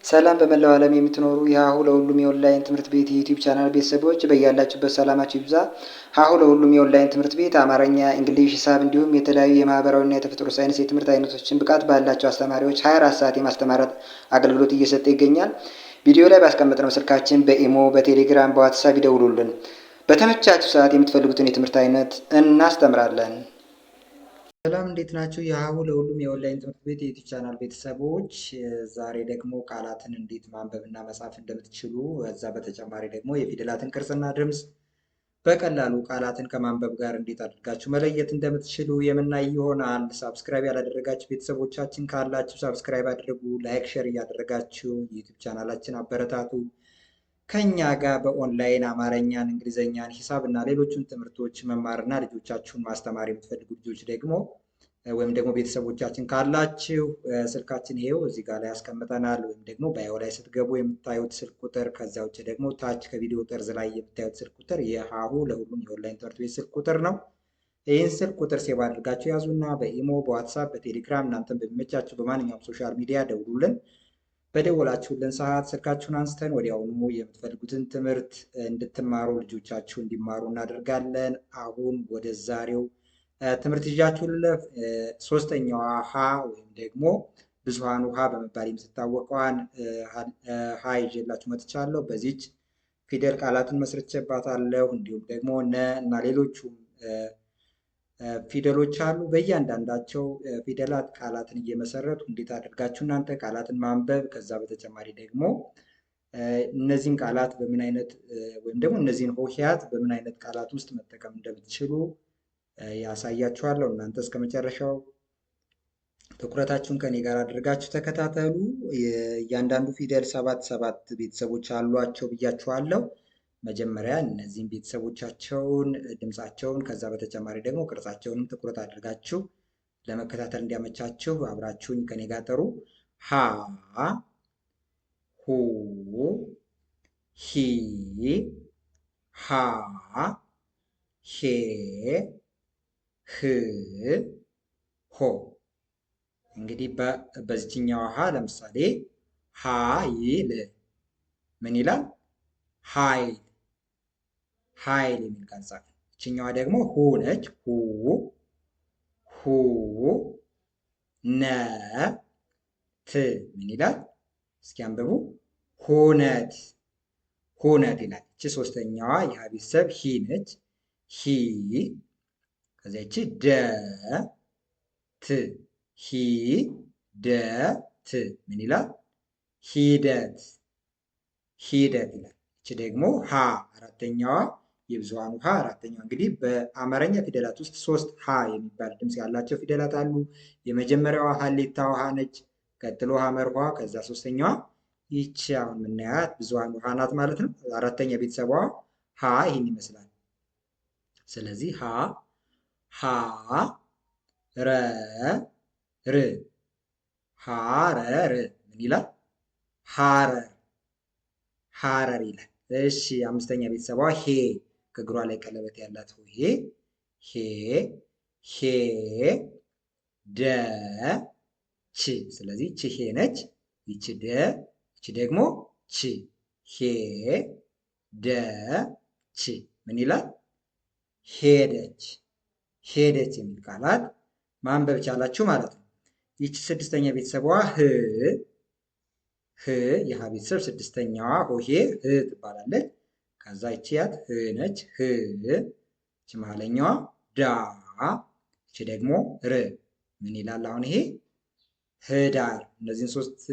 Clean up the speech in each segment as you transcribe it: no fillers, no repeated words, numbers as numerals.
ሰላም በመላው ዓለም የምትኖሩ የሀሁ ለሁሉም የኦንላይን ትምህርት ቤት የዩቲዩብ ቻናል ቤተሰቦች በያላችሁበት ሰላማችሁ ይብዛ። ሀሁ ለሁሉም የኦንላይን ትምህርት ቤት አማርኛ፣ እንግሊዝ፣ ሂሳብ እንዲሁም የተለያዩ የማህበራዊና የተፈጥሮ ሳይንስ የትምህርት አይነቶችን ብቃት ባላቸው አስተማሪዎች 24 ሰዓት የማስተማር አገልግሎት እየሰጠ ይገኛል። ቪዲዮ ላይ ባስቀመጥነው ስልካችን በኢሞ፣ በቴሌግራም፣ በዋትሳፕ ይደውሉልን። በተመቻችሁ ሰዓት የምትፈልጉትን የትምህርት አይነት እናስተምራለን። ሰላም እንዴት ናችሁ? የሀሁ ለሁሉም የኦንላይን ትምህርት ቤት የዩቲዩብ ቻናል ቤተሰቦች፣ ዛሬ ደግሞ ቃላትን እንዴት ማንበብና መጻፍ እንደምትችሉ እዛ በተጨማሪ ደግሞ የፊደላትን ቅርጽና ድምፅ በቀላሉ ቃላትን ከማንበብ ጋር እንዴት አድርጋችሁ መለየት እንደምትችሉ የምናይ ይሆናል። ሳብስክራይብ ያላደረጋችሁ ቤተሰቦቻችን ካላችሁ ሳብስክራይብ አድርጉ። ላይክ፣ ሼር እያደረጋችሁ የዩቲዩብ ቻናላችን አበረታቱ። ከኛ ጋር በኦንላይን አማርኛን፣ እንግሊዘኛን፣ ሂሳብ እና ሌሎችን ትምህርቶች መማርና ልጆቻችሁን ማስተማር የምትፈልጉ ልጆች ደግሞ ወይም ደግሞ ቤተሰቦቻችን ካላችሁ ስልካችን ይሄው እዚህ ጋር ላይ ያስቀምጠናል። ወይም ደግሞ ባዮ ላይ ስትገቡ የምታዩት ስልክ ቁጥር፣ ከዚያ ውጭ ደግሞ ታች ከቪዲዮ ጠርዝ ላይ የምታዩት ስልክ ቁጥር የሀሁ ለሁሉም የኦንላይን ትምህርት ቤት ስልክ ቁጥር ነው። ይህን ስልክ ቁጥር ሴቭ አድርጋችሁ ያዙና በኢሞ፣ በዋትሳፕ፣ በቴሌግራም እናንተን በሚመቻችሁ በማንኛውም ሶሻል ሚዲያ ደውሉልን። በደወላችሁልን ሰዓት ስልካችሁን አንስተን ወዲያውኑ የምትፈልጉትን ትምህርት እንድትማሩ ልጆቻችሁ እንዲማሩ እናደርጋለን። አሁን ወደ ዛሬው ትምህርት ይዣችሁ ልለፍ። ሶስተኛዋ ሀ ወይም ደግሞ ብዙሃን ውሃ በመባል የምትታወቀዋን ሀ ይዤላችሁ መጥቻለሁ። በዚች ፊደል ቃላትን መስርቼባታለሁ። እንዲሁም ደግሞ ነ እና ሌሎቹም ፊደሎች አሉ። በእያንዳንዳቸው ፊደላት ቃላትን እየመሰረቱ እንዴት አድርጋችሁ እናንተ ቃላትን ማንበብ፣ ከዛ በተጨማሪ ደግሞ እነዚህን ቃላት በምን አይነት ወይም ደግሞ እነዚህን ሆሄያት በምን አይነት ቃላት ውስጥ መጠቀም እንደምትችሉ ያሳያችኋለሁ። እናንተ እስከ መጨረሻው ትኩረታችሁን ከኔ ጋር አድርጋችሁ ተከታተሉ። እያንዳንዱ ፊደል 7 ቤተሰቦች አሏቸው ብያችኋለሁ። መጀመሪያ እነዚህን ቤተሰቦቻቸውን ድምፃቸውን፣ ከዛ በተጨማሪ ደግሞ ቅርጻቸውንም ትኩረት አድርጋችሁ ለመከታተል እንዲያመቻችሁ አብራችሁኝ ከኔ ጋር ጥሩ። ሀ፣ ሁ፣ ሂ፣ ሃ፣ ሄ፣ ህ፣ ሆ። እንግዲህ በዚችኛዋ ሀ ለምሳሌ ሀይል ምን ይላል? ኃይል ኃይል የሚል ቃል ጻፈ። ይችኛዋ ደግሞ ሁ ነች። ሁ ነ ት ምን ይላል? እስኪ አንብቡ። ሁነት ሁነት ይላል። እቺ ሶስተኛዋ የሀ ቤተሰብ ሂ ነች። ሂ ከዚያ እቺ ደ ት ሂ ደ ት ምን ይላል? ሂደት ሂደት ይላል። እቺ ደግሞ ሀ አራተኛዋ የብዙሃኑ ሀ አራተኛዋ። እንግዲህ በአማርኛ ፊደላት ውስጥ 3 ሀ የሚባል ድምፅ ያላቸው ፊደላት አሉ። የመጀመሪያዋ ሀሌታ ውሃ ነች። ቀጥሎ ሀመር ውሃ፣ ከዛ ሶስተኛዋ ይቺ አሁን የምናያት ብዙሃኑ ሀ ናት ማለት ነው። አራተኛ ቤተሰቧ ሀ ይህን ይመስላል። ስለዚህ ሀ ረ ር ሀረር ምን ይላል? ሀረር ሀረር ይላል። እሺ አምስተኛ ቤተሰቧ ሄ ከእግሯ ላይ ቀለበት ያላት ሄ ሄ ሄ ደ ች። ስለዚህ ች ሄ ነች። ይች ደ፣ ይች ደግሞ ች። ሄ ደ ች ምን ይላል? ሄደች ሄደች የሚል ቃላት ማንበብ ቻላችሁ ማለት ነው። ይች ስድስተኛ ቤተሰቧ ህ ህ የሀ ቤተሰብ ስድስተኛዋ ሆሄ ህ ትባላለች። ከዛ ይቺ ያት ህ ነች። ህ ይቺ መሀለኛዋ ዳ፣ ይቺ ደግሞ ር ምን ይላል? አሁን ይሄ ህዳር። እነዚህን 3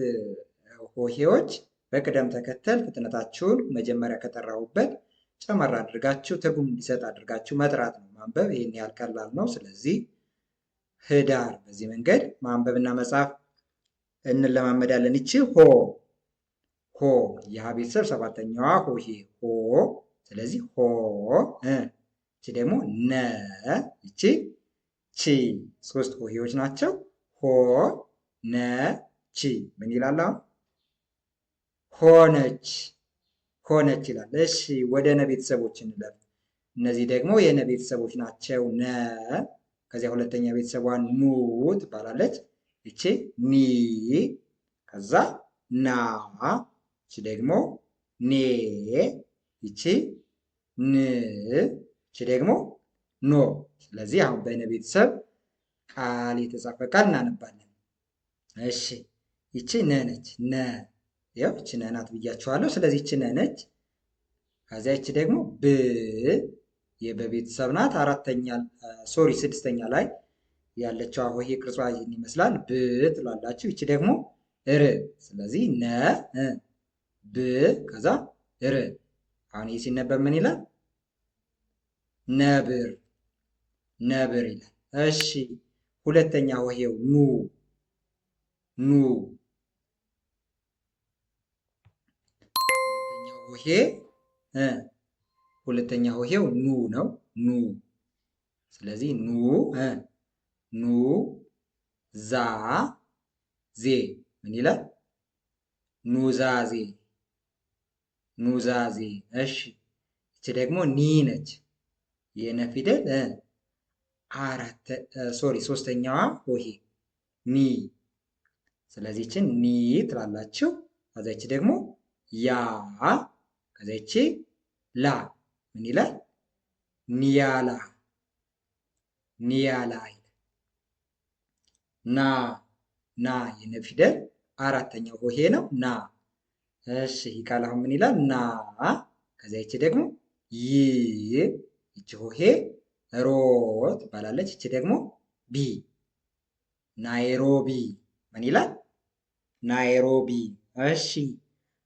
ሆሄዎች በቅደም ተከተል ፍጥነታችሁን መጀመሪያ ከጠራሁበት ጨመር አድርጋችሁ ትርጉም እንዲሰጥ አድርጋችሁ መጥራት ነው። ማንበብ ይህን ያህል ቀላል ነው። ስለዚህ ህዳር በዚህ መንገድ ማንበብና መጻፍ እንለማመዳለን። ይቺ ሆ የሀ ቤተሰብ 7ኛዋ ሆሄ ሆ። ስለዚህ ሆ ይቺ ደግሞ ነ፣ ይቺ ቺ 3 ሆሄዎች ናቸው። ሆ ነ ቺ ምን ይላል? አሁን ሆነች ሆነች ይላል። እሺ ወደ ነ ቤተሰቦች እንለፍ። እነዚህ ደግሞ የነ ቤተሰቦች ናቸው። ነ ከዚያ ሁለተኛ ቤተሰቧ ኑ ትባላለች። ይቺ ኒ ከዛ ና፣ ይቺ ደግሞ ኔ፣ ይቺ ን፣ ይቺ ደግሞ ኖ። ስለዚህ አሁን በነ ቤተሰብ ቃል የተጻፈ ቃል እናነባለን። እሺ ይቺ ነ ነች። ነ ያው ይቺ ነ ናት ብያችኋለሁ። ስለዚህ ይቺ ነ ነች። ከዚያ ይቺ ደግሞ ብ የበቤተሰብ ናት። ስድስተኛ ላይ ያለችው ሆሄ ቅርጿ ይህን ይመስላል። ብ ትላላችሁ። ይቺ ደግሞ ር። ስለዚህ ነ ብ ከዛ ር። አሁን ይህ ሲነበብ ምን ይላል? ነብር፣ ነብር ይላል። እሺ ሁለተኛ ሆሄው ኑ፣ ኑ። ሁለተኛ ሆሄው ኑ ነው። ኑ። ስለዚህ ኑ ኑ ዛ ዜ ምን ይላል? ኑዛዜ፣ ኑዛዜ። እሺ እቺ ደግሞ ኒ ነች። የነ ፊደል ሶስተኛዋ ሆሄ ኒ። ስለዚህ እቺን ኒ ትላላችሁ። ከዛ እቺ ደግሞ ያ፣ ከዛ እቺ ላ ምን ይላል? ኒያላ፣ ኒያላ። ና፣ ና የነ ፊደል አራተኛው ሆሄ ነው። ና። እሺ ቃል አሁን ምን ይላል? ና። ከዛ ይቺ ደግሞ ይ፣ ይቺ ሆሄ ሮ ትባላለች። ይቺ ደግሞ ቢ፣ ናይሮቢ። ምን ይላል? ናይሮቢ። እሺ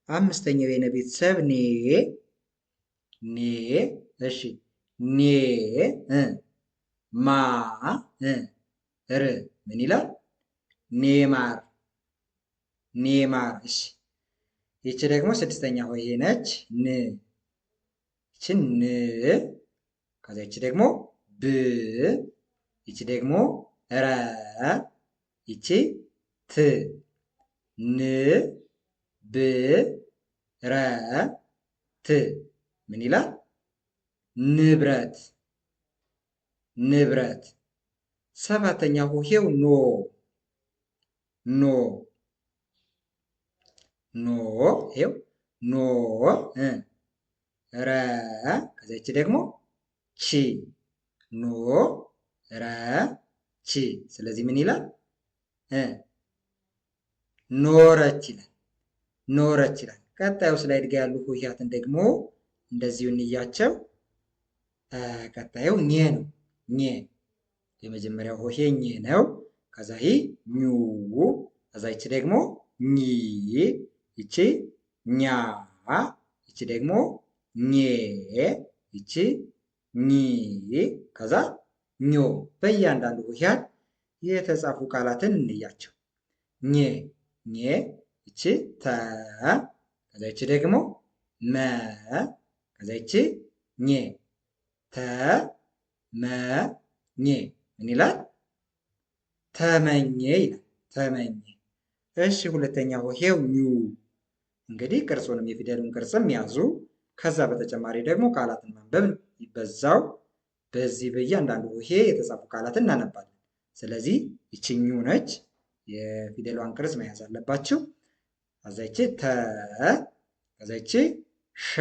አምስተኛው የነ ቤተሰብ ኔ፣ ኔ። እሺ ኔ ማ ር ምን ይላል? ኔማር፣ ኔማር። እሺ ይቺ ደግሞ ስድስተኛ ሆሄ ነች። ን፣ ይቺ ን። ከዛ ይቺ ደግሞ ብ፣ ይቺ ደግሞ ረ፣ ይቺ ት። ን ብ ረ ት ምን ይላል? ንብረት፣ ንብረት። ሰባተኛ ሆሄው ኖ፣ ኖ፣ ኖ። ይኸው ኖ ረ፣ ከዛ ይቺ ደግሞ ቺ። ኖ ረ ቺ። ስለዚህ ምን ይላል? ኖረች ይላል፣ ኖረች ይላል። ቀጣዩ ስላይድ ጋ ያሉ ሆሄያትን ደግሞ እንደዚሁ እንያቸው። ቀጣዩ ኘ ነው። ኘ የመጀመሪያው ሆሄ ኘ ነው። ከዛ ይ ኙ፣ ከዛ ይቺ ደግሞ ኚ፣ ይቺ ኛ፣ ይቺ ደግሞ ኘ፣ ይቺ ኚ፣ ከዛ ኞ። በእያንዳንዱ ሆሄያት የተጻፉ ቃላትን እንያቸው። ኘ፣ ኘ፣ ይቺ ተ፣ ከዛ ይቺ ደግሞ መ፣ ከዛ ይቺ ኘ። ተ መ ኘ ምን ይላል? ተመኘ ይላል። ተመኘ። እሺ ሁለተኛ ሆሄው ኙ። እንግዲህ ቅርጹንም የፊደሉን ቅርጽም ያዙ። ከዛ በተጨማሪ ደግሞ ቃላትን ማንበብ በዛው በዚህ በእያንዳንዱ ሆሄ የተጻፉ ቃላትን እናነባለን። ስለዚህ ይቺ ኙ ነች። የፊደሏን ቅርጽ መያዝ አለባችሁ። ከዛ ይቺ ተ፣ ከዛ ይቺ ሸ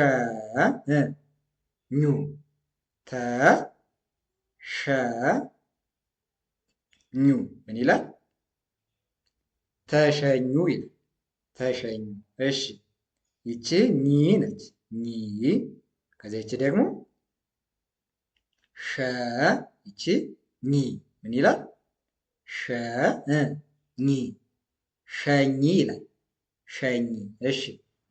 ኙ፣ ተ ሸ ኙ ምን ይላል? ተሸኙ ይላል። ተሸኙ። እሺ ይቺ ኒ ነች። ኒ። ከዛ ይቺ ደግሞ ሸ፣ ይቺ ኒ ምን ይላል? ሸ ኒ፣ ሸኝ ይላል። ሸኝ። እሺ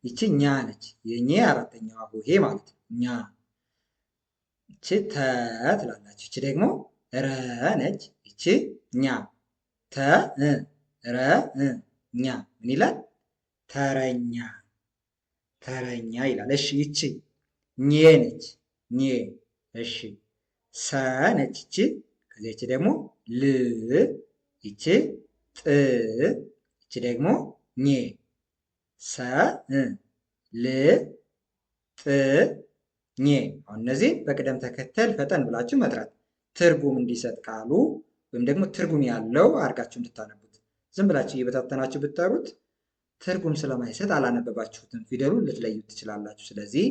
ይቺ ኛ ነች። የኘ አራተኛዋ ሆሄ ማለት ነው። ኛ። ይቺ ተ ትላላችሁ። ይቺ ደግሞ ረ ነች። ይቺ ኛ። ተ ረ ኛ ምን ይላል? ተረኛ፣ ተረኛ ይላል። እሺ ይቺ ኘ ነች። ኘ። እሺ ሰ ነች። ይቺ ከዚያ ይቺ ደግሞ ል፣ ይቺ ጥ፣ ይቺ ደግሞ ኘ። ሰ ል ጥ ኘ። አሁን እነዚህ በቅደም ተከተል ፈጠን ብላችሁ መጥራት ትርጉም እንዲሰጥ ቃሉ ወይም ደግሞ ትርጉም ያለው አድርጋችሁ እንድታነቡት። ዝም ብላችሁ እየበታተናችሁ ብትጠሩት ትርጉም ስለማይሰጥ አላነበባችሁትም። ፊደሉን ልትለዩት ትችላላችሁ። ስለዚህ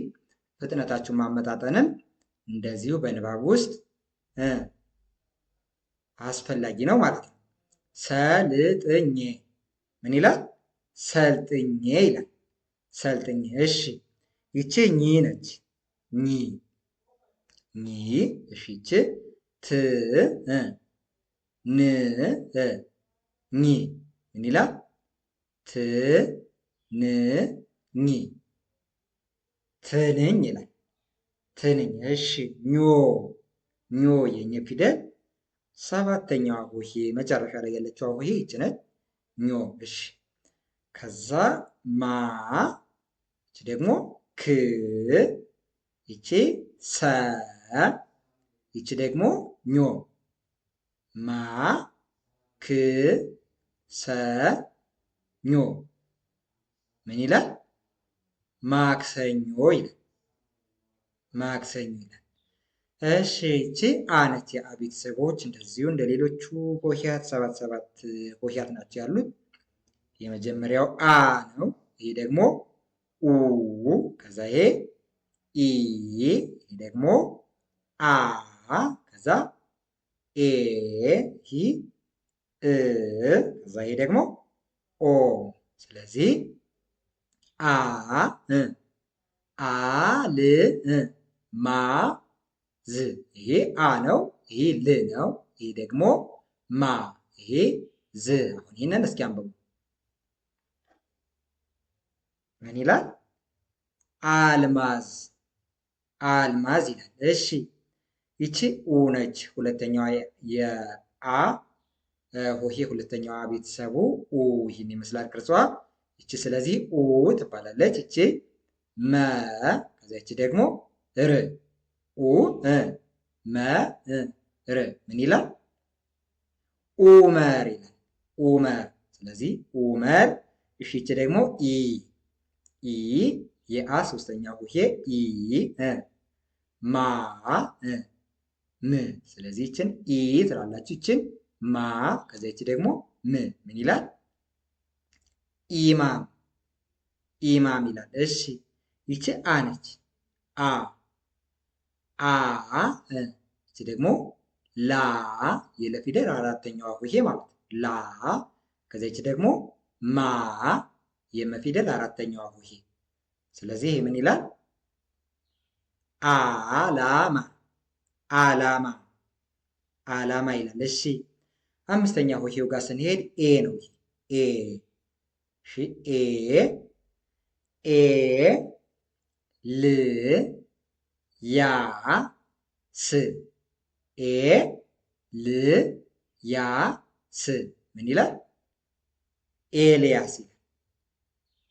ፍጥነታችሁን ማመጣጠንም እንደዚሁ በንባብ ውስጥ አስፈላጊ ነው ማለት ነው። ሰልጥኜ ምን ይላል? ሰልጥኜ ይላል። ሰልጥኜ። እሺ ይቺ ኝ ነች። ኝ ኝ። እሺ ይቺ ት ን ኝ ምን ይላል? ት ን ኝ ትንኝ ይላል። ትንኝ። እሺ ኞ ኞ የኘ ፊደል ሰባተኛዋ ሆሄ መጨረሻ ላይ ያለችው ሆሄ ይቺ ነች። ኞ። እሺ ከዛ ማ ይቺ ደግሞ ክ ይቺ ሰ ይቺ ደግሞ ኞ ማ ክ ሰ ኞ ምን ይላል? ማክሰኞ ይላል። ማክሰኞ ይላል። እሺ ይቺ አ ነች። የአ ቤተሰቦች እንደዚሁ እንደ ሌሎቹ ሆሄያት ሰባት ሆሄያት ናቸው ያሉት። የመጀመሪያው አ ነው። ይሄ ደግሞ ኡ፣ ከዛ ይሄ ኢ፣ ይሄ ደግሞ አ፣ ከዛ ኤ፣ ይሄ እ፣ ከዛ ይሄ ደግሞ ኦ። ስለዚህ አ አ ል ማ ዝ። ይሄ አ ነው። ይሄ ል ነው። ይሄ ደግሞ ማ፣ ይሄ ዝ። አሁን ይህንን እስኪ አንብቡ። ምን ይላል? አልማዝ አልማዝ ይላል። እሺ ይቺ ኡ ነች። ሁለተኛዋ የአ ሆሄ ሁለተኛዋ ቤተሰቡ ኡ ይህን ይመስላል ቅርጿ። ይቺ ስለዚህ ኡ ትባላለች። ይቺ መ፣ ከዛ ይቺ ደግሞ ር። ኡ መ ር ምን ይላል? ኡመር ይላል። ኡመር። ስለዚህ ኡመር። እሺ ይቺ ደግሞ ኢ ኢ የአ ሶስተኛ ሆሄ ኢ ማ ም። ስለዚህ ይችን ኢ ትላላችሁ። ይችን ማ፣ ከዛ ይቺ ደግሞ ም ምን ይላል? ኢማም ኢማም ይላል። እሺ ይቺ አ ነች። አ አ ይቺ ደግሞ ላ የለፊደል አራተኛዋ ሆሄ ማለት ነው። ላ፣ ከዛ ይቺ ደግሞ ማ የመፊደል አራተኛዋ ሆሄ። ስለዚህ ይሄ ምን ይላል? አላማ አላማ አላማ ይላል። እሺ አምስተኛ ሆሄው ጋር ስንሄድ ኤ ነው። ኤ እሺ ኤ ኤ ል ያ ስ ኤ ል ያ ስ ምን ይላል? ኤልያስ ይላል።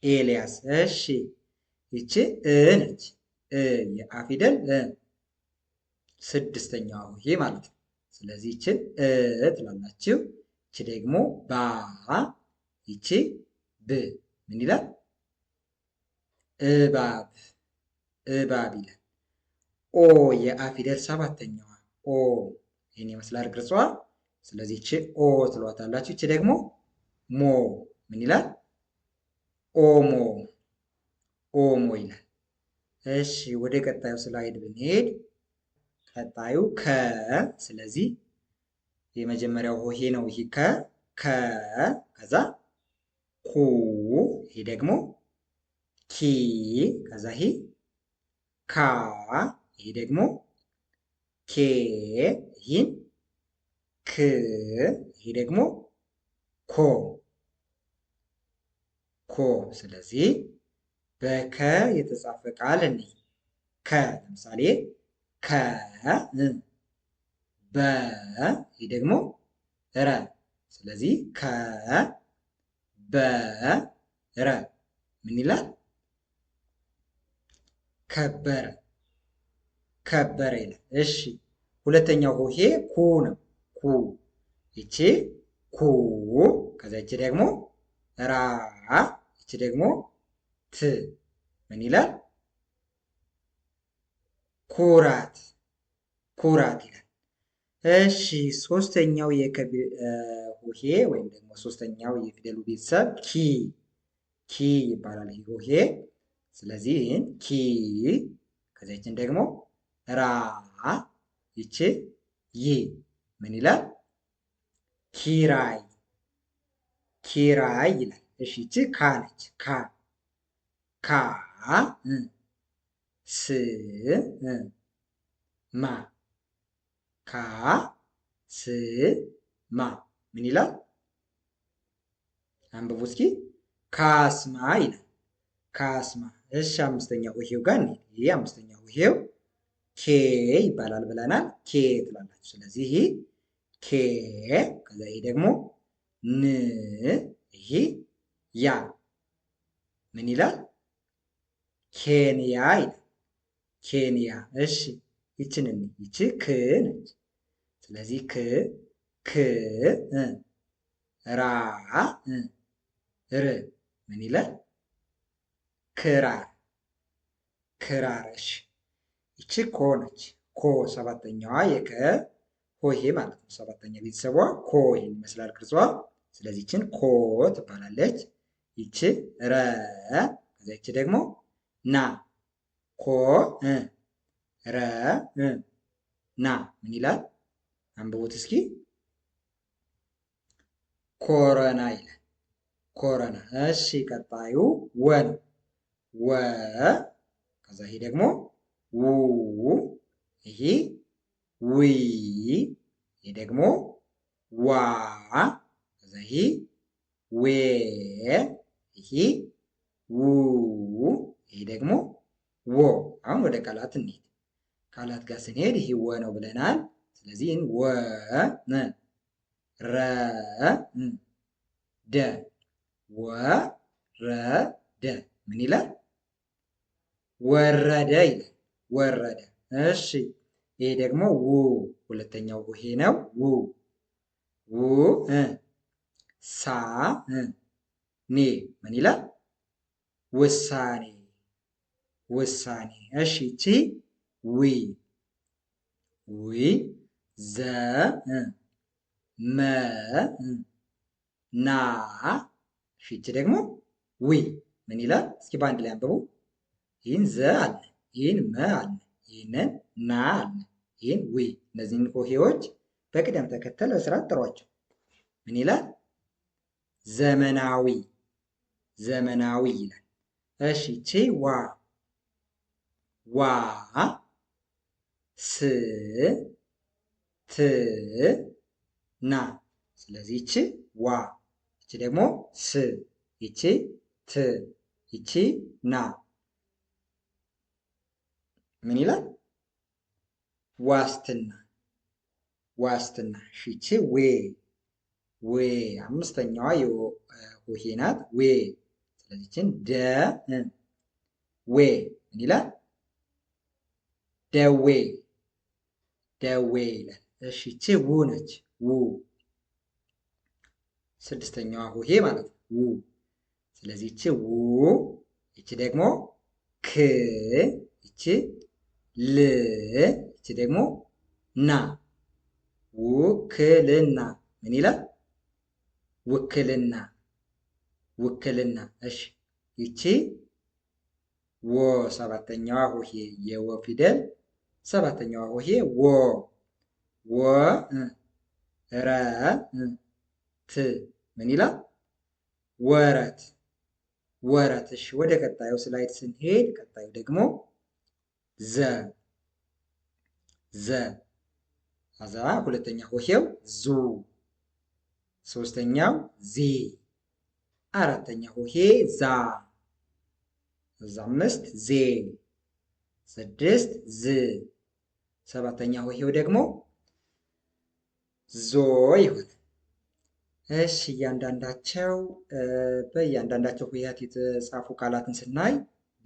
ኤልያስ። እሺ ይቺ እ ነች። የአ ፊደል ስድስተኛዋ ሆሄ ማለት ነው። ስለዚህ ይችን ትላላችሁ። ይቺ ደግሞ ባ፣ ይቺ ብ ምን ይላል? እባብ እባብ ይላል። ኦ የአ ፊደል ሰባተኛዋ ኦ ይህን ይመስላል ቅርጿ። ስለዚህ ይቺ ኦ ትሏታላችሁ። ይቺ ደግሞ ሞ ምን ይላል? ኦሞ ኦሞ ይላል። እሺ ወደ ቀጣዩ ስላይድ ብንሄድ ቀጣዩ ከ። ስለዚህ የመጀመሪያው ሆሄ ነው። ይሄ ከ ከዛ ኩ፣ ይሄ ደግሞ ኪ፣ ከዛ ይሄ ካ፣ ይሄ ደግሞ ኬ፣ ይህን ክ፣ ይሄ ደግሞ ኮ ኮ። ስለዚህ በከ የተጻፈ ቃል እንይ። ከ ለምሳሌ ከ በ፣ ይህ ደግሞ ረ። ስለዚህ ከ በ ረ ምን ይላል? ከበረ ከበረ ይላል። እሺ ሁለተኛው ሆሄ ኩ ነው። ኩ ይቺ ኩ፣ ከዛ ይቺ ደግሞ ራ፣ ይቺ ደግሞ ት ምን ይላል? ኩራት ኩራት ይላል። እሺ ሶስተኛው የከ ሆሄ ወይም ደግሞ ሶስተኛው የፊደሉ ቤተሰብ ኪ። ኪ ኪ ይባላል ይህ ሆሄ። ስለዚህ ይህን ኪ፣ ከዚያ ይችን ደግሞ ራ፣ ይች ይ ምን ይላል? ኪራይ ኪራይ ይላል። እሺ ይቺ ካ ነች። ካ ካ ስ ማ ካ ስ ማ ምን ይላል? አንብቡ እስኪ። ካስማ ይላል። ካስማ። እሺ አምስተኛው ሆሄው ጋር እንሂድ። ይሄ አምስተኛው ሆሄው ኬ ይባላል ብለናል። ኬ ትላላችሁ። ስለዚህ ይሄ ኬ፣ ከዛ ይሄ ደግሞ ን፣ ይሄ ያ ምን ይላል? ኬንያ ይላል። ኬንያ። እሺ ይችን ይቺ ክ ነች። ስለዚህ ክ ክ ራ ር ምን ይላል? ክራር ክራር። እሺ ይቺ ኮ ነች። ኮ ሰባተኛዋ የከ ሆሄ ማለት ነው። ሰባተኛ ቤተሰቧ ኮ ይሄን ይመስላል ቅርጿ። ስለዚህ ይችን ኮ ትባላለች። ይቺ ረ፣ ከዛ ይቺ ደግሞ ና። ኮ ረ ና ምን ይላል? አንብቡት እስኪ። ኮረና ይላል። ኮረና። እሺ ቀጣዩ ወ ነው። ወ፣ ከዛ ይሄ ደግሞ ው፣ ይሄ ዊ፣ ይሄ ደግሞ ዋ፣ ከዛ ይሄ ዌ፣ ይሄ ው፣ ይሄ ደግሞ ወ። አሁን ወደ ቃላት እንሂድ። ቃላት ጋር ስንሄድ ይሄ ወ ነው ብለናል። ስለዚህ ወ ረ ደ ወ ረ ደ ምን ይላል? ወረደ ይላል። ወረደ። እሺ ይሄ ደግሞ ው፣ ሁለተኛው ይሄ ነው። ው ው ሳ ኔ ምን ይላል? ውሳኔ ውሳኔ። እሺ ቺ ዊ ዊ ዘ መ ና። እሺ ደግሞ ዊ ምን ይላል? እስኪ በአንድ ላይ አንብቡ። ይህን ዘ አለ፣ ይህን መ አለ፣ ይህንን ና አለ፣ ይህን ዊ። እነዚህን ሆሄዎች በቅደም ተከተል በስርዓት ጥሯቸው። ምን ይላል? ዘመናዊ ዘመናዊ ይላል። እሺ ቺ ዋ ዋ ስ ት ና። ስለዚህ ይቺ ዋ፣ ይቺ ደግሞ ስ፣ ይቺ ት፣ ይቺ ና ምን ይላል? ዋስትና ዋስትና። ይቺ ዌ ዌ፣ አምስተኛዋ የሆሄ ናት። ዌ። ስለዚህ ይችን ደ ዌ ምን ይላል? ደዌ ደዌ ይላል። እሺ ይቺ ው ነች። ው፣ ስድስተኛዋ ሆሄ ማለት ነው። ው። ስለዚህ ይቺ ው፣ ይቺ ደግሞ ክ፣ ይቺ ል፣ ይቺ ደግሞ ና። ውክልና ምን ይላል? ውክልና ውክልና። እሺ ይቺ ወ፣ ሰባተኛዋ ሆሄ የወ ፊደል ሰባተኛዋ ሆሄ ወ ወ ረ ት ምን ይላል? ወረት ወረት። እሺ ወደ ቀጣዩ ስላይድ ስንሄድ ቀጣዩ ደግሞ ዘ ዘ። ከዛ ሁለተኛ ሆሄው ዙ፣ ሶስተኛው ዚ፣ አራተኛ ሆሄ ዛ፣ እዛ አምስት ዜ፣ ስድስት ዝ፣ ሰባተኛ ሆሄው ደግሞ ዞ ይሆናል። እሺ እያንዳንዳቸው በእያንዳንዳቸው ሆሄያት የተጻፉ ቃላትን ስናይ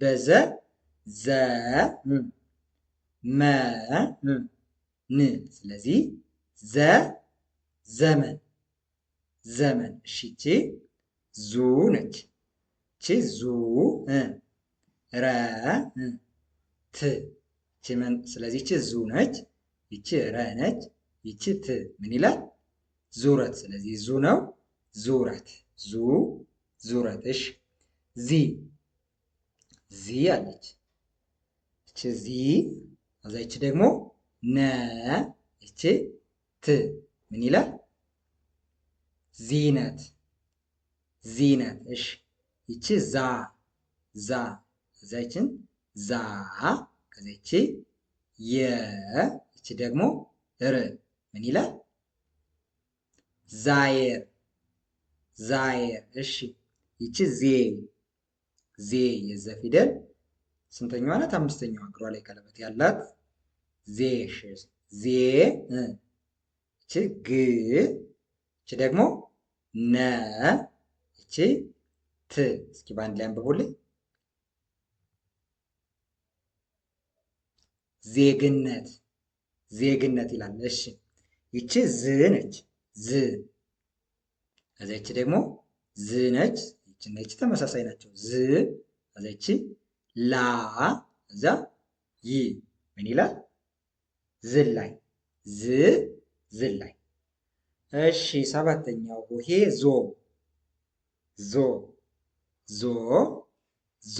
በዘ ዘ መ ን። ስለዚህ ዘ ዘመን ዘመን። እሺ ይቺ ዙ ነች። ይቺ ዙ ረ ት። ስለዚህ ይቺ ዙ ነች፣ ይቺ ረ ነች፣ ይቺ ት ምን ይላል? ዙረት። ስለዚህ ዙ ነው ዙረት ዙ ዙረት። እሺ ዚ ዚ አለች። እቺ ዚ ከዛ ይቺ ደግሞ ነ እቺ ት ምን ይላል? ዚነት ዚነት። እሺ ይቺ ዛ ዛ ከዛ ይቺን ዛ ከዛ ይቺ የ ይቺ ደግሞ ር ምን ይላል? ዛየር ዛየር። እሺ ይቺ ዜ ዜ የዘ ፊደል ስንተኛዋ ናት? አምስተኛዋ እግሯ ላይ ቀለበት ያላት ዜ። ዜ ይቺ ግ ይቺ ደግሞ ነ ይቺ ት። እስኪ በአንድ ላይ አንብቡልኝ። ዜግነት ዜግነት ይላል። እሺ ይቺ ዝ ነች ዝ። ከዛ ይቺ ደግሞ ዝ ነች። ይቺና ይቺ ተመሳሳይ ናቸው። ዝ ከዛ ይቺ ላ ከዛ ይ ምን ይላል? ዝላይ ዝ ዝላይ። እሺ ሰባተኛው ሆሄ ዞ ዞ ዞ ዞ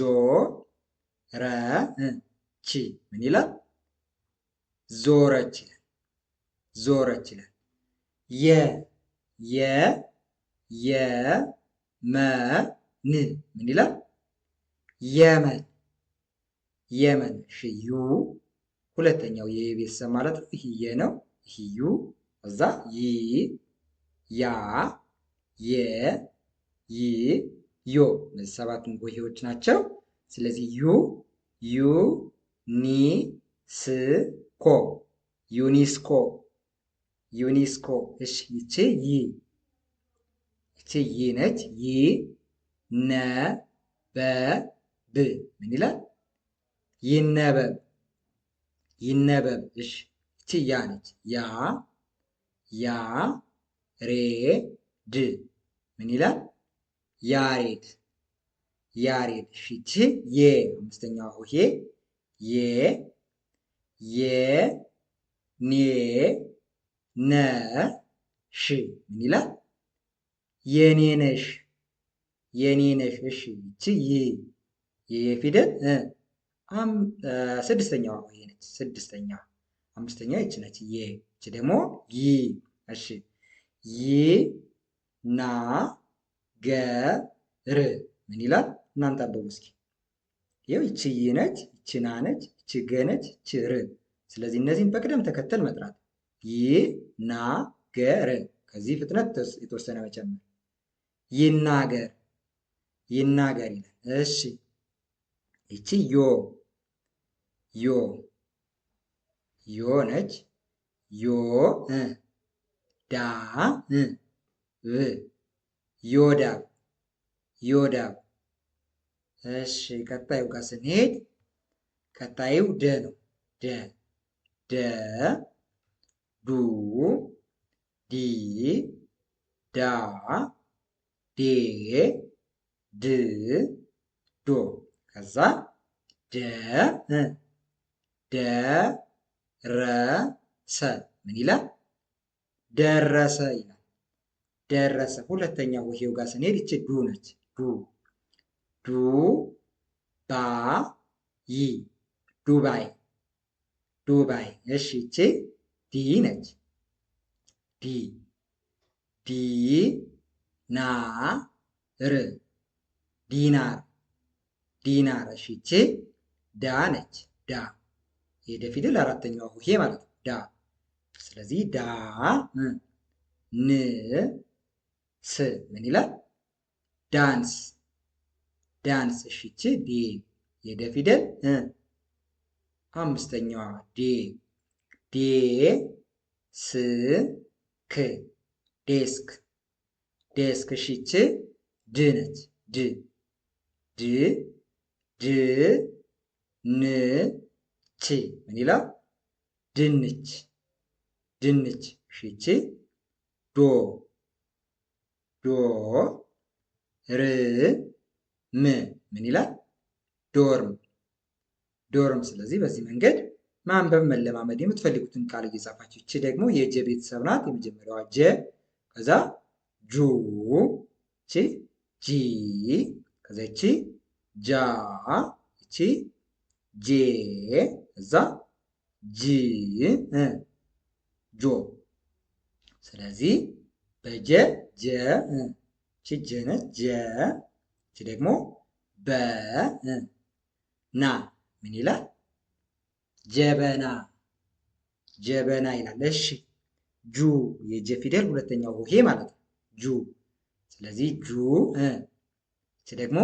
ረ ቺ ምን ይላል? ዞረች ይላል። ዞረች ይላል። የ የ የ መ ን ምን ይላል? የመን የመን። እሺ ዩ ሁለተኛው የቤተሰብ ማለት ነው። ይሄ የ ነው። ይሄ ዩ እዛ ይ ያ የ ይ ዮ እነዚህ ሰባቱን ሆሄዎች ናቸው። ስለዚህ ዩ ዩ ኒ ስ ኮ ዩኒስኮ ዩኒስኮ። እሺ ይቺ ይ ይቺ ይ ነች። ይ ነ በ ብ ምን ይላል? ይነበብ ይነበብ። እሺ ይቺ ያ ነች። ያ ያ ሬ ድ ምን ይላል? ያሬድ ያሬድ። እሺ ይቺ የ አምስተኛዋ ሆሄ የ የ ኔ ነ ሽ ምን ይላል? የኔ ነሽ የኔ ነሽ። እሺ ይቺ ይ የፊደል ስድስተኛዋ ሆሄ ነች። ስድስተኛ አምስተኛ ይቺ ነች የ። ይቺ ደግሞ ይ። እሺ ይ ና ገ ር ምን ይላል? እናንተ አንብቡ እስኪ። ይኸው ይቺ ይ ነች፣ ይቺ ና ነች፣ ይቺ ገ ነች፣ ይቺ ር። ስለዚህ እነዚህን በቅደም ተከተል መጥራት ይ ና ገ ር። ከዚህ ፍጥነት የተወሰነ መጨመር። ይናገር ይናገር ይላል። እሺ ይቺ ዮ ዮ ዮ ነች። ዮ ዳ ብ ዮዳብ ዮዳብ። እሺ ቀጣዩ ጋር ስንሄድ ቀጣዩ ደ ነው። ደ ደ ዱ ዲ ዳ ዴ ድ ዶ ከዛ ደ ደረሰ ምን ይላል? ደረሰ ይላል። ደረሰ። ሁለተኛ ሆሄው ጋር ስንሄድ ይቺ ዱ ነች። ዱ ዱ ባ ይ ዱባይ ዱባይ። እሺ ይቺ ዲ ነች። ዲ ዲ ና ር ዲናር ዲናር። እሺ ይቺ ዳ ነች። ዳ የደ ፊደል አራተኛዋ ሆሄ ማለት ነው። ዳ። ስለዚህ ዳ ን ስ ምን ይላል? ዳንስ ዳንስ። እሺ ይቺ ዴ የደ ፊደል አምስተኛዋ ዴ ዴ ስ ክ ዴስክ ዴስክ። እሺ ይቺ ድ ነች። ድ ድ ድ ን ች ምን ይላል? ድንች ድንች። እሺ ይቺ ዶ ዶ ር ም ምን ይላል? ዶርም ዶርም። ስለዚህ በዚህ መንገድ ማንበብ መለማመድ የምትፈልጉትን ቃል እየጻፋችሁ። ይቺ ደግሞ የጀ ቤተሰብ ናት። የመጀመሪያዋ ጀ፣ ከዛ ጁ፣ ቺ ጂ፣ ከዛ ይቺ ጃ፣ ይቺ ጄ፣ እዛ ጂ ጆ። ስለዚህ በጀ ጀ፣ ይቺ ጀ ነች ጀ፣ ይቺ ደግሞ በ ና ምን ይላል? ጀበና ጀበና ይላል። እሺ ጁ የጀ ፊደል ሁለተኛው ሆሄ ማለት ነው ጁ። ስለዚህ ጁ ይቺ ደግሞ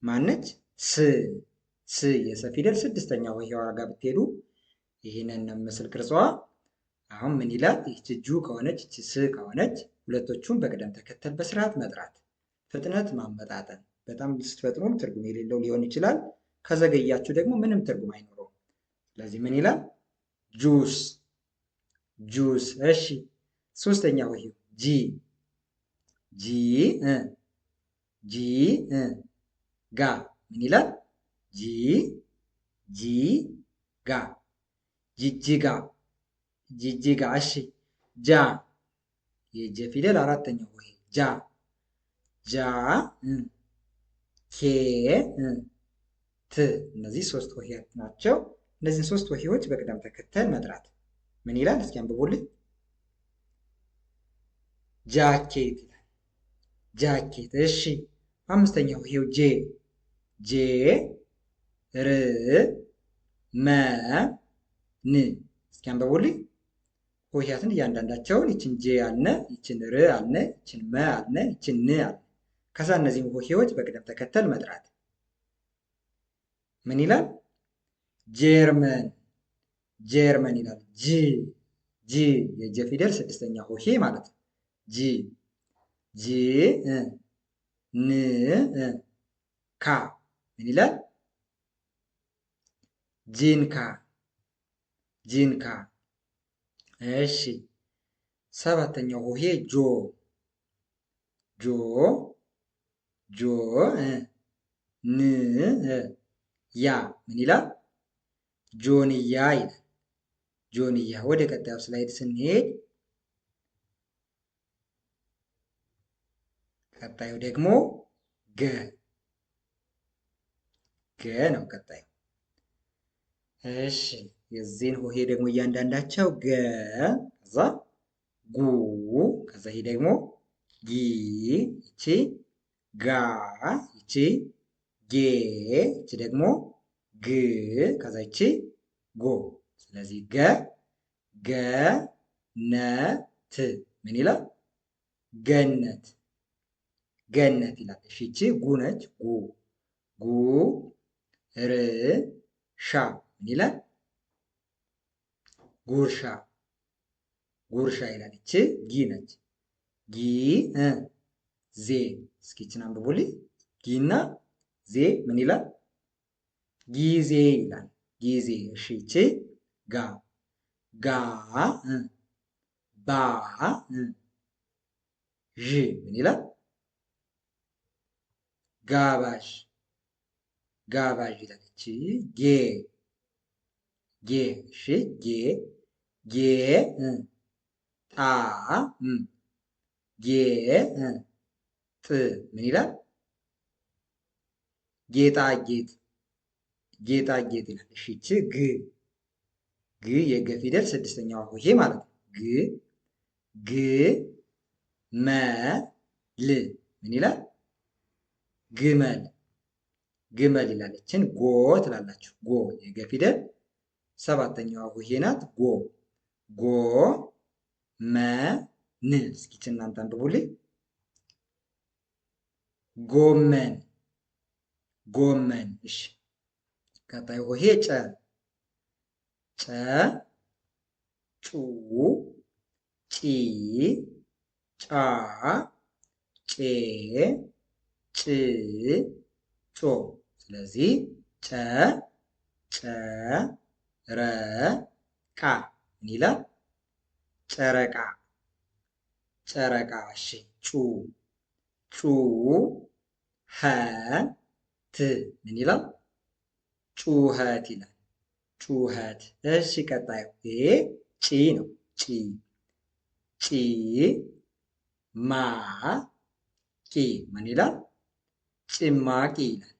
ማነች? ስ ስ የሰ ፊደል ስድስተኛው ሆሄዋ ጋር ብትሄዱ ይህንን ምስል ቅርጿ አሁን ምን ይላል? ይቺ ጁ ከሆነች ይቺ ስ ከሆነች ሁለቶቹን በቅደም ተከተል በስርዓት መጥራት፣ ፍጥነት ማመጣጠን። በጣም ስትፈጥኑም ትርጉም የሌለው ሊሆን ይችላል። ከዘገያችሁ ደግሞ ምንም ትርጉም አይኖረውም። ስለዚህ ምን ይላል? ጁስ ጁስ። እሺ ሶስተኛ ሆሄ ጂ ጂ ጂ ጋ ምን ይላል? ጂ ጂ ጋ ጂጂጋ ጂጂጋ። እሺ ጃ የጀ ፊደል አራተኛው ሆሄ ጃ ጃ ኬ ት። እነዚህ ሶስት ሆሄያት ናቸው። እነዚህን ሶስት ሆሄዎች በቅደም ተከተል መጥራት ምን ይላል? እስኪ አንብቡልኝ። ጃኬት ይላል። ጃኬት። እሺ አምስተኛው ሆሄው ጄ ጄ ር መ ን። እስኪ አንብቡልኝ ሆሄያትን እያንዳንዳቸውን። ይችን ጄ አልነ፣ ይችን ር አልነ፣ ይችን መ አልነ፣ ይችን ን አልነ። ከዛ እነዚህን ሆሄዎች በቅደም ተከተል መጥራት ምን ይላል? ጀርመን ጀርመን ይላል። ጂ ጂ የጀ ፊደል ስድስተኛ ሆሄ ማለት ነው። ጂ ጂ ን ካ ምን ይላል? ጂንካ ጂንካ። እሺ ሰባተኛው ሆሄ ጆ ጆ ጆ ን ያ ምን ይላል? ጆንያ ይላል። ጆንያ። ወደ ቀጣዩ ስላይድ ስንሄድ ቀጣዩ ደግሞ ገ ገ ነው ቀጣዩ። እሺ የዚህን ሆሄ ደግሞ እያንዳንዳቸው ገ፣ ከዛ ጉ፣ ከዛ ይሄ ደግሞ ጊ፣ ይቺ ጋ፣ ይቺ ጌ፣ ይቺ ደግሞ ግ፣ ከዛ ይቺ ጎ። ስለዚህ ገ ገ ነ ት ምን ይላል? ገነት ገነት ይላል። እሺ ይቺ ጉ ነች ጉ ጉ ር ሻ ምን ይላል? ጉርሻ ጉርሻ ይላል። ይቺ ጊ ነች ጊ ዜ። እስኪ ይችን አንብቡልኝ። ጊና ዜ ምን ይላል? ጊዜ ይላል። ጊዜ። እሺ ይቺ ጋ ጋ ባ ዥ ምን ይላል? ጋባዥ ጋባዥ ይላል። ይቺ ጌ ጌ። እሺ ጌ ጌ ጣ ጌ ጥ ምን ይላል? ጌጣጌጥ ጌጣጌጥ ይላል። እሺ ይቺ ግ ግ የገ ፊደል ስድስተኛዋ ሆሄ ማለት ነው። ግ ግ መ ል ምን ይላል? ግመል ግመል ይላል። ይችን ጎ ትላላችሁ። ጎ የገ ፊደል ሰባተኛዋ ሆሄ ናት። ጎ ጎ መ ን። እስኪ ይችን እናንተ አንብቡልኝ። ጎመን ጎመን። እሺ ቀጣዩ ሆሄ ጨ ጨ ጩ ጪ ጫ ጬ ጭ ጮ። ስለዚህ ጨ ጨ ረ ቃ ምን ይላል? ጨረቃ ጨረቃ። እሺ ጩ ጩ ሀ ት ምን ይላል? ጩኸት ይላል። ጩኸት። እሺ ቀጣዩ ይሄ ጪ ነው። ጪ ጪ ማ ቂ ምን ይላል? ጭማቂ ይላል።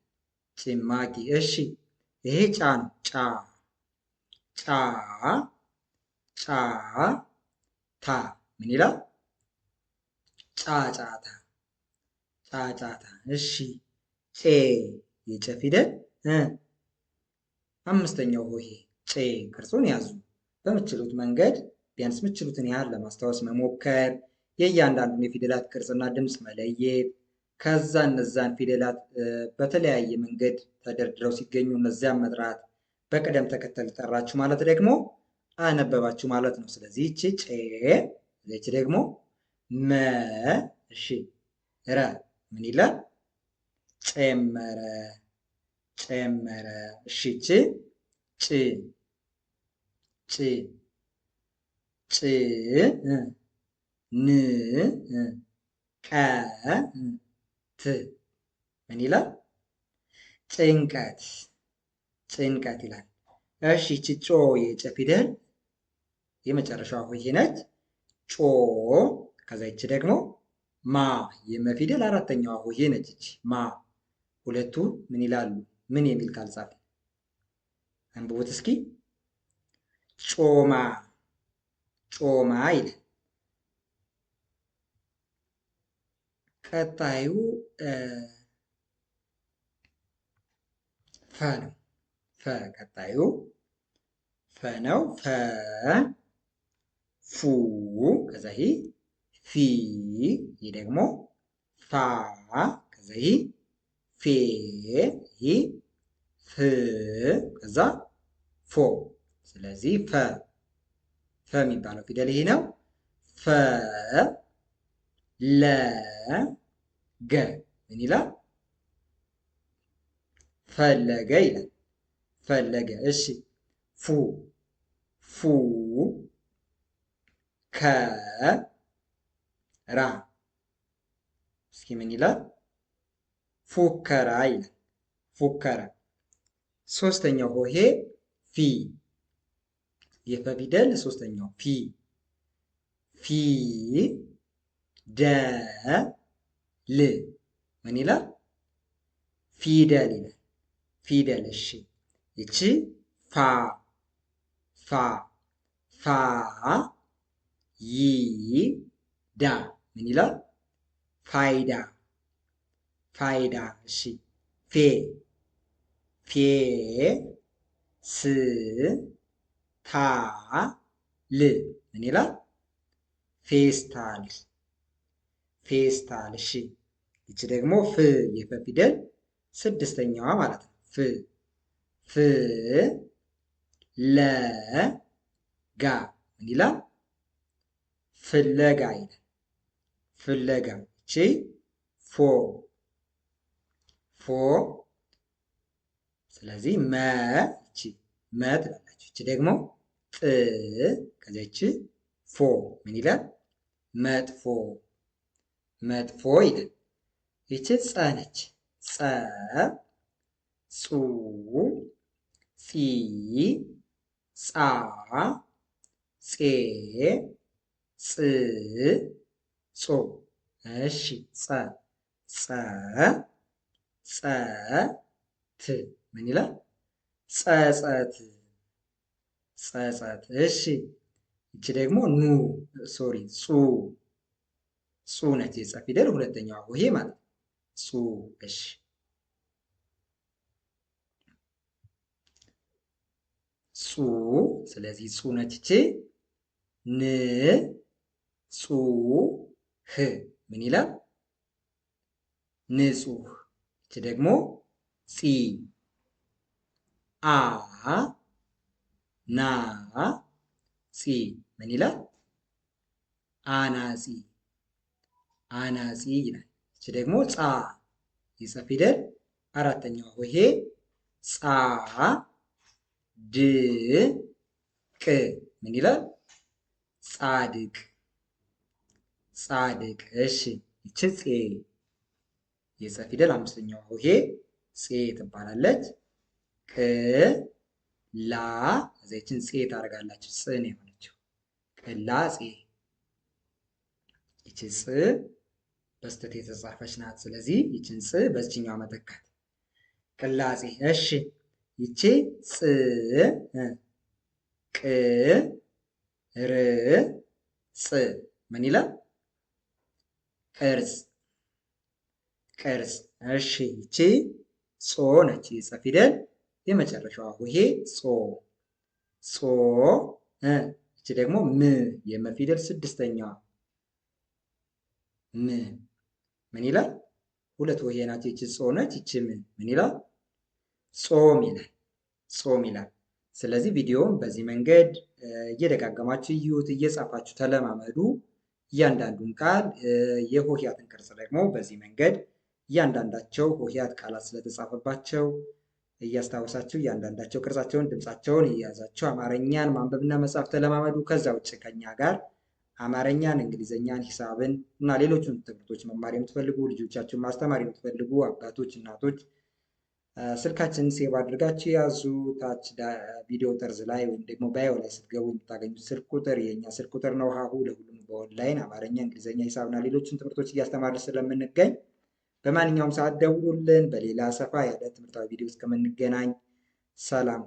ጭማቂ። እሺ ይሄ ጫ ነው። ጫ ጫ ጫ ታ ምን ይላል? ጫጫታ ጫጫታ። እሺ ጬ የጨ ፊደል አምስተኛው ሆሄ ጬ። ቅርጹን ያዙ። በምችሉት መንገድ ቢያንስ ምችሉትን ያህል ለማስታወስ መሞከር፣ የእያንዳንዱን የፊደላት ቅርጽና ድምፅ መለየት፣ ከዛ እነዛን ፊደላት በተለያየ መንገድ ተደርድረው ሲገኙ እነዚያን መጥራት፣ በቅደም ተከተል ጠራችሁ ማለት ደግሞ አነበባችሁ ማለት ነው። ስለዚህ ይቺ ጬ፣ ይቺ ደግሞ መ። እሺ ረ ምን ይላል? ጨመረ ጨመረ። እሺ ጭ ጭ ጭ ጭ ን ቀ ት ምን ይላል? ጭንቀት ጭንቀት ይላል። እሺ ይቺ ጮ የጨ ፊደል የመጨረሻዋ ሆሄ ነች። ጮ። ከዛ ይቺ ደግሞ ማ የመ ፊደል አራተኛዋ ሆሄ ነች። ይቺ ማ። ሁለቱ ምን ይላሉ? ምን የሚል ቃል ጻፈ? አንብቡት እስኪ። ጮማ ጮማ ይላል። ቀጣዩ ፈ ነው። ፈ ቀጣዩ ፈ ነው። ፈ ፉ ከዛ ይሄ ፊ ይህ ደግሞ ፋ ከዛ ይህ ፌ ይህ ፍ ከዛ ፎ። ስለዚህ ፈ ፈ የሚባለው ፊደል ይሄ ነው። ፈ ለ ገ ምን ይላል? ፈለገ ይላል። ፈለገ። እሺ ፉ ፉ ከ ራ እስኪ ምን ይላል? ፉከራ ይላል። ፉከራ። ሶስተኛው ሆሄ ፊ የፈ ፊደል ሶስተኛው ፊ ፊ ደ ል ምን ይላል? ፊደል ይላል። ፊደል። እሺ ይቺ ፋ ፋ ፋ ይ ዳ ምን ይላል? ፋይዳ ፋይዳ። እሺ ፌ ፌ ስ ታ ል ምን ይላል? ፌስታል ፌስታል። እሺ ይቺ ደግሞ ፍ የፈ ፊደል ስድስተኛዋ ማለት ነው። ፍ ፍ ለ ጋ ምን ይላል? ፍለጋ ይላል። ፍለጋ። ይቺ ፎ ፎ። ስለዚህ መ ይቺ መ ትላላችሁ። ይቺ ደግሞ ጥ ከዚያች ፎ ምን ይላል? መጥፎ መጥፎ ይላል። ይቺ ጸ ነች። ጸ ጹ ጺ ጻ ጼ ጽ ጾ። እሺ ጸ ጸ ጸ ት ምን ይላል? ጸጸት ጸጸት። እሺ ይቺ ደግሞ ኑ ሶሪ ጹ ጹ ነች። የጸ ፊደል ሁለተኛዋ ሆሄ ማለት ነው። ጹ። እሺ ጹ። ስለዚህ ጹ ነች። ይቺ ን ጹ ህ ምን ይላል? ንጹህ። ይቺ ደግሞ ጺ አ ና ጺ ምን ይላል? አናጺ አናጺ ይላል። ይቺ ደግሞ ጻ የጸ ፊደል አራተኛዋ ሆሄ ጻ ድ ቅ ምን ይላል? ጻድቅ ጻድቅ። እሺ ይቺ ጼ የጸ ፊደል አምስተኛዋ ሆሄ ጼ ትባላለች። ቅ ላ እዚያችን ጼ ታደርጋላችሁ። ጽ ነው የሆነችው። ቅላጼ። ይቺ ጽ በስተት የተጻፈች ናት። ስለዚህ ይችን ጽ በዚህኛው መተካት። ቅላጼ እሺ፣ ይቺ ጽ ቅ ር ጽ ምን ይላል? ቅርጽ ቅርጽ። እሺ ይቺ ጾ ነች። የጸ ፊደል የመጨረሻዋ ሆሄ ጾ ጾ። ይቺ ደግሞ ም የመ ፊደል ስድስተኛዋ ም ምን ይላል? ሁለት ሆሄ ናት። ይቺ ጾ ነች። ይቺ ምን ይላል? ጾም ይላል። ጾም ይላል። ስለዚህ ቪዲዮውን በዚህ መንገድ እየደጋገማችሁ እዩት፣ እየጻፋችሁ ተለማመዱ። እያንዳንዱን ቃል የሆሄያትን ቅርጽ ደግሞ በዚህ መንገድ እያንዳንዳቸው ሆሄያት ቃላት ስለተጻፈባቸው እያስታወሳችሁ እያንዳንዳቸው ቅርጻቸውን፣ ድምፃቸውን እየያዛችሁ አማርኛን ማንበብና መጻፍ ተለማመዱ። ከዛ ውጭ ከኛ ጋር አማርኛን፣ እንግሊዝኛን፣ ሂሳብን እና ሌሎቹን ትምህርቶች መማር የምትፈልጉ ልጆቻችሁን ማስተማር የምትፈልጉ አባቶች፣ እናቶች ስልካችንን ሴቭ አድርጋችሁ ያዙ። ታች ቪዲዮ ጠርዝ ላይ ወይም ደግሞ ባዮ ላይ ስትገቡ የምታገኙት ስልክ ቁጥር የእኛ ስልክ ቁጥር ነው። ሀሁ ለሁሉም በኦንላይን አማርኛ፣ እንግሊዝኛ፣ ሂሳብና ሌሎችን ትምህርቶች እያስተማርን ስለምንገኝ በማንኛውም ሰዓት ደውሉልን። በሌላ ሰፋ ያለ ትምህርታዊ ቪዲዮ እስከምንገናኝ ሰላም።